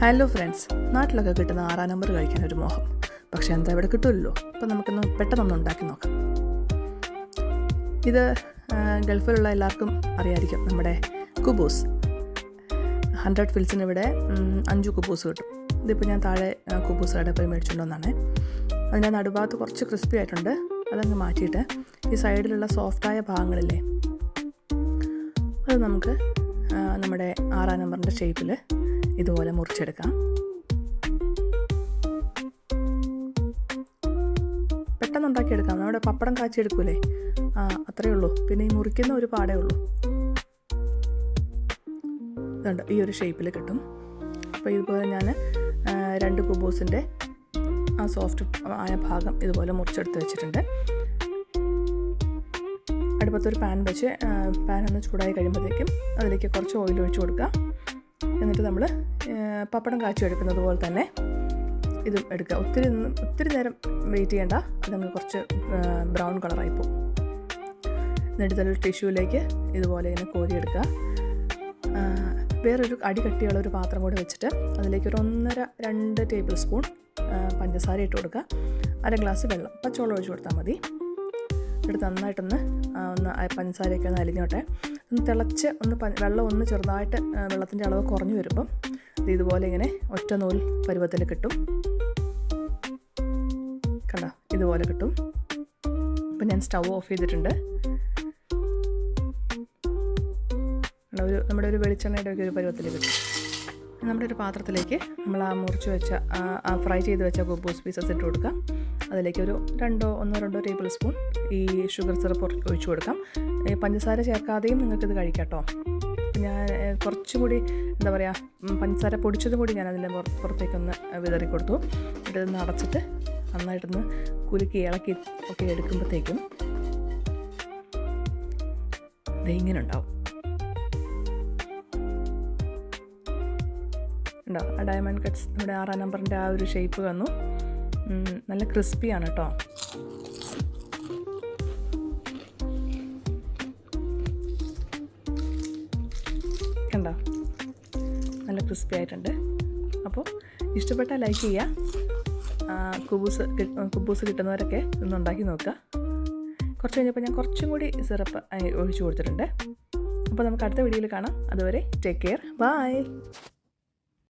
Hello friends, നാട്ടിലൊക്കെ കിട്ടുന്ന 6 number കഴിക്കാനൊരു മോഹം. പക്ഷേ എന്താ ഇവിടെ കിട്ടുമല്ലോ. അപ്പോൾ നമുക്കൊന്ന് പെട്ടെന്നൊന്ന് ഉണ്ടാക്കി നോക്കാം. ഇത് ഗൾഫിലുള്ള എല്ലാവർക്കും അറിയാമായിരിക്കും, നമ്മുടെ കുബൂസ്. 100 ഫിൽസിന് ഇവിടെ 5 കുബൂസ് കിട്ടും. ഇതിപ്പോൾ ഞാൻ താഴെ കുബൂസ് കടയിൽ പോയി മേടിച്ചുകൊണ്ട് വന്നാണ്. അതിൻ്റെ നടുഭാഗത്ത് കുറച്ച് ക്രിസ്പി ആയിട്ടുണ്ട്. അതങ്ങ് മാറ്റിയിട്ട് ഈ സൈഡിലുള്ള സോഫ്റ്റായ ഭാഗങ്ങളില്ലേ, അത് നമുക്ക് നമ്മുടെ 6 നമ്പറിൻ്റെ ഷേപ്പിൽ ഇതുപോലെ മുറിച്ചെടുക്കാം. പെട്ടെന്ന് ഉണ്ടാക്കിയെടുക്കാം. നമ്മുടെ പപ്പടം കാച്ചിയെടുക്കൂലേ, അത്രയേ ഉള്ളൂ. പിന്നെ ഈ മുറിക്കുന്ന ഒരു പാടേ ഉള്ളൂ. ഇതുണ്ട്, ഈ ഒരു ഷേപ്പിൽ കിട്ടും. അപ്പോൾ ഇതുപോലെ ഞാൻ 2 കുബൂസിൻ്റെ ആ സോഫ്റ്റ് ആയ ഭാഗം ഇതുപോലെ മുറിച്ചെടുത്ത് വെച്ചിട്ടുണ്ട്. അടുപ്പത്തൊരു പാൻ വെച്ച് പാൻ ഒന്ന് ചൂടായി കഴിയുമ്പോഴത്തേക്കും അതിലേക്ക് കുറച്ച് ഓയിൽ ഒഴിച്ച് കൊടുക്കുക. എന്നിട്ട് നമ്മൾ പപ്പടം കാച്ചി എടുക്കുന്നത് പോലെ തന്നെ ഇതും എടുക്കുക. ഒത്തിരി നേരം വെയിറ്റ് ചെയ്യേണ്ട, അതങ്ങ് കുറച്ച് ബ്രൗൺ കളറായിപ്പോൾ. എന്നിട്ട് ഇതൊരു ടിഷ്യൂവിലേക്ക് ഇതുപോലെ ഇങ്ങനെ കോരിയെടുക്കുക. വേറൊരു അടി കട്ടിയുള്ള ഒരു പാത്രം കൂടെ വെച്ചിട്ട് അതിലേക്ക് ഒരു 1.5-2 ടേബിൾ സ്പൂൺ പഞ്ചസാര ഇട്ട് കൊടുക്കുക. 1 ഗ്ലാസ് വെള്ളം, പച്ചവെള്ളം ഒഴിച്ച് കൊടുത്താൽ മതി. എടുത്ത് നന്നായിട്ടൊന്ന് പഞ്ചസാരയൊക്കെ ഒന്ന് അലിഞ്ഞോട്ടെ. ഒന്ന് തിളച്ച് വെള്ളം ഒന്ന് ചെറുതായിട്ട് വെള്ളത്തിൻ്റെ അളവ് കുറഞ്ഞു വരുമ്പം ഇതുപോലെ ഇങ്ങനെ ഒറ്റ നൂൽ പരുവത്തിൽ കിട്ടും. കണ്ടോ, ഇതുപോലെ കിട്ടും. ഇപ്പം ഞാൻ സ്റ്റൗ ഓഫ് ചെയ്തിട്ടുണ്ട്. നമ്മുടെ ഒരു വെളിച്ചെണ്ണയുടെ ഒക്കെ ഒരു പരുവത്തിൽ കിട്ടും. നമ്മുടെ ഒരു പാത്രത്തിലേക്ക് നമ്മൾ ആ മുറിച്ച് വെച്ച ഫ്രൈ ചെയ്ത് വെച്ച കുബൂസ് പീസസ് ഇട്ട് കൊടുക്കാം. അതിലേക്ക് ഒരു 1-2 ടേബിൾ സ്പൂൺ ഈ ഷുഗർ സിറപ്പ് ഒഴിച്ചു കൊടുക്കാം. പഞ്ചസാര ചേർക്കാതെയും നിങ്ങൾക്കിത് കഴിക്കാം കേട്ടോ. ഞാൻ കുറച്ചും കൂടി എന്താ പറയുക, പഞ്ചസാര പൊടിച്ചതും കൂടി ഞാൻ അതിൻ്റെ പുറത്തേക്കൊന്ന് വിതറി കൊടുത്തു. ഇതൊന്ന് അടച്ചിട്ട് നന്നായിട്ടൊന്ന് കുലുക്കി ഇളക്കി ഒക്കെ എടുക്കുമ്പോഴത്തേക്കും ഇങ്ങനെ ഉണ്ടാവും. ഉണ്ടോ, ആ ഡയമണ്ട് കട്ട്സ് നമ്മുടെ 6 നമ്പറിൻ്റെ ആ ഒരു ഷേപ്പ് വന്നു. നല്ല ക്രിസ്പിയാണ് കേട്ടോ. കണ്ടോ, നല്ല ക്രിസ്പി ആയിട്ടുണ്ട്. അപ്പോൾ ഇഷ്ടപ്പെട്ടാൽ ലൈക്ക് ചെയ്യുക. കുബൂസ് കിട്ടുന്നവരൊക്കെ ഇതൊന്ന് ഉണ്ടാക്കി നോക്കുക. കുറച്ച് കഴിഞ്ഞപ്പോൾ ഞാൻ കുറച്ചും കൂടി സിറപ്പ് ഒഴിച്ചു കൊടുത്തിട്ടുണ്ട്. അപ്പോൾ നമുക്ക് അടുത്ത വീഡിയോയിൽ കാണാം. അതുവരെ ടേക്ക് കെയർ, ബൈ.